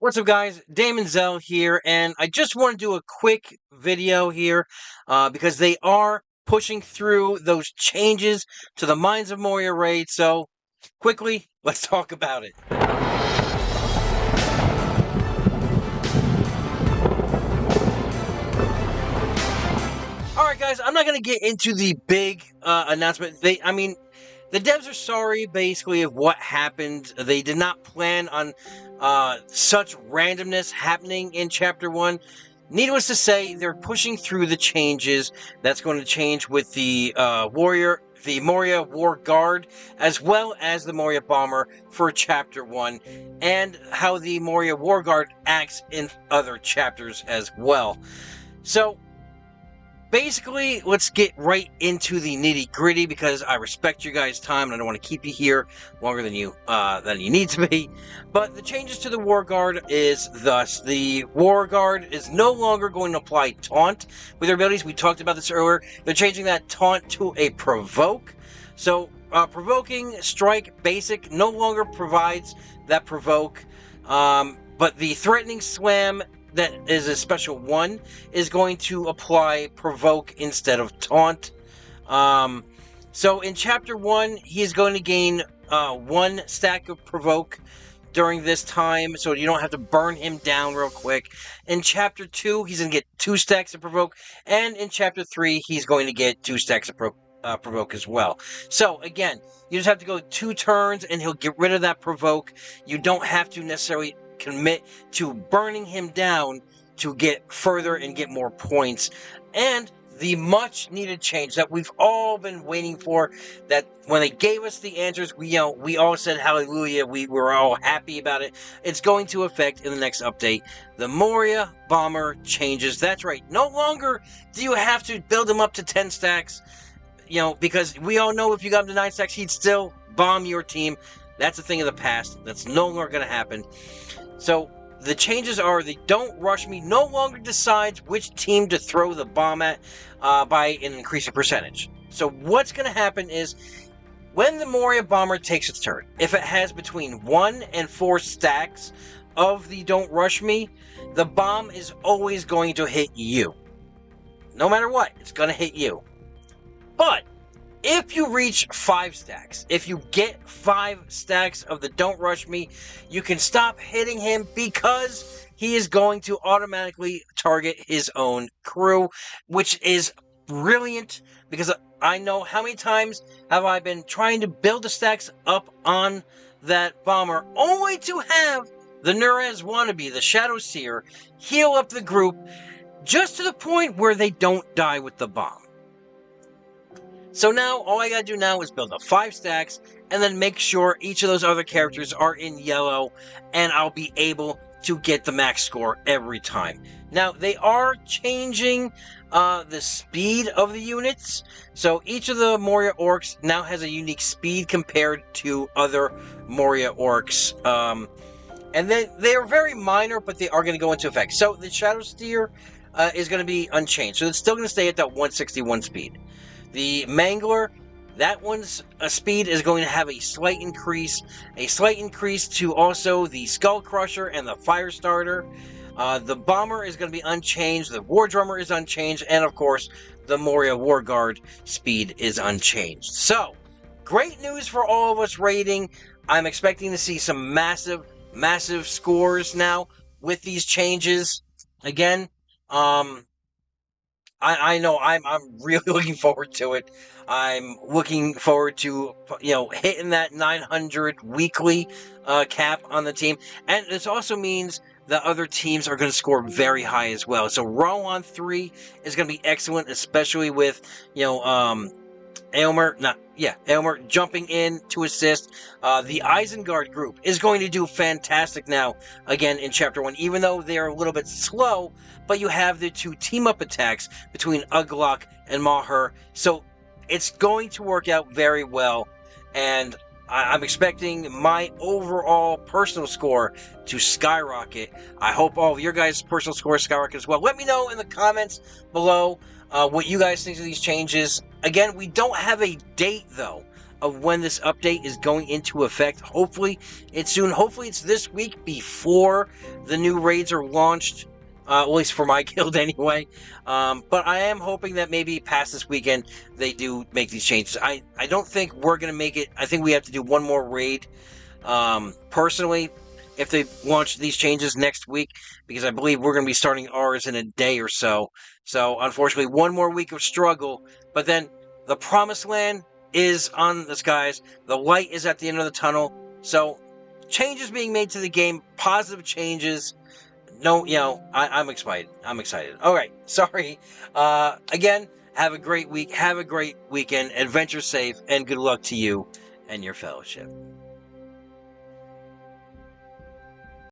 What's up, guys? Daemonxel here, and I just want to do a quick video here because they are pushing through those changes to the Mine of Moria raid. So, quickly, let's talk about it. Alright, guys, I'm not going to get into the big announcement. The devs are sorry, basically, of what happened. They did not plan on such randomness happening in Chapter 1. Needless to say, they're pushing through the changes. That's going to change with the Moria War Guard, as well as the Moria Bomber for Chapter 1, and how the Moria War Guard acts in other chapters as well. So, basically, let's get right into the nitty-gritty because I respect you guys' time and I don't want to keep you here longer than you need to be. But the changes to the War Guard is thus: the War Guard is no longer going to apply Taunt with their abilities. We talked about this earlier. They're changing that Taunt to a Provoke. So, Provoking Strike Basic no longer provides that Provoke, but the Threatening Slam that is a special one is going to apply Provoke instead of Taunt. So in Chapter 1, he is going to gain 1 stack of Provoke during this time, so you don't have to burn him down real quick. In Chapter 2, he's going to get 2 stacks of Provoke, and in Chapter 3, he's going to get 2 stacks of Provoke as well. So again, you just have to go 2 turns, and he'll get rid of that Provoke. You don't have to necessarily commit to burning him down to get further and get more points. And the much needed change that we've all been waiting for, that when they gave us the answers, we all said hallelujah, we were all happy about it. It's going to affect in the next update. The Moria Bomber changes. That's right, no longer do you have to build him up to 10 stacks, because we all know if you got him to 9 stacks, he'd still bomb your team. That's a thing of the past. That's no longer going to happen. So, the changes are: the Don't Rush Me no longer decides which team to throw the bomb at by an increasing percentage. So, what's going to happen is, when the Moria Bomber takes its turn, if it has between 1 and 4 stacks of the Don't Rush Me, the bomb is always going to hit you. No matter what, it's going to hit you. But if you reach 5 stacks, if you get 5 stacks of the Don't Rush Me, you can stop hitting him because he is going to automatically target his own crew, which is brilliant because I know how many times have I been trying to build the stacks up on that bomber only to have the Nurez wannabe, the Shadow Seer, heal up the group just to the point where they don't die with the bomb. So now, all I gotta do now is build up 5 stacks, and then make sure each of those other characters are in yellow, and I'll be able to get the max score every time. Now, they are changing the speed of the units, so each of the Moria Orcs now has a unique speed compared to other Moria Orcs. And they are very minor, but they are going to go into effect. So, the Shadow Seer is going to be unchanged, so it's still going to stay at that 161 speed. The Mangler, that one's speed is going to have a slight increase to also the Skull Crusher and the Fire Starter. The Bomber is going to be unchanged, the War Drummer is unchanged, and of course, the Moria War Guard speed is unchanged. So, great news for all of us raiding. I'm expecting to see some massive scores now with these changes. Again, I know I'm really looking forward to it. I'm looking forward to, hitting that 900 weekly cap on the team. And this also means that other teams are going to score very high as well. So Rowan 3 is going to be excellent, especially with, Aylmer jumping in to assist. The Isengard group is going to do fantastic now, again, in Chapter 1, even though they're a little bit slow, but you have the 2 team-up attacks between Uglok and Maher, so it's going to work out very well, and I'm expecting my overall personal score to skyrocket. I hope all of your guys' personal scores skyrocket as well. Let me know in the comments below what you guys think of these changes. Again, we don't have a date, though, of when this update is going into effect. Hopefully it's soon. Hopefully it's this week before the new raids are launched. At least for my guild anyway. But I am hoping that maybe past this weekend they do make these changes. I don't think we're going to make it. I think we have to do one more raid. Personally, if they launch these changes next week, because I believe we're going to be starting ours in a day or so. So, unfortunately, one more week of struggle. But then the promised land is on the skies. The light is at the end of the tunnel. So, changes being made to the game, positive changes. No, I'm excited. I'm excited. All right. Sorry. Again, have a great week. Have a great weekend. Adventure safe, and good luck to you and your fellowship.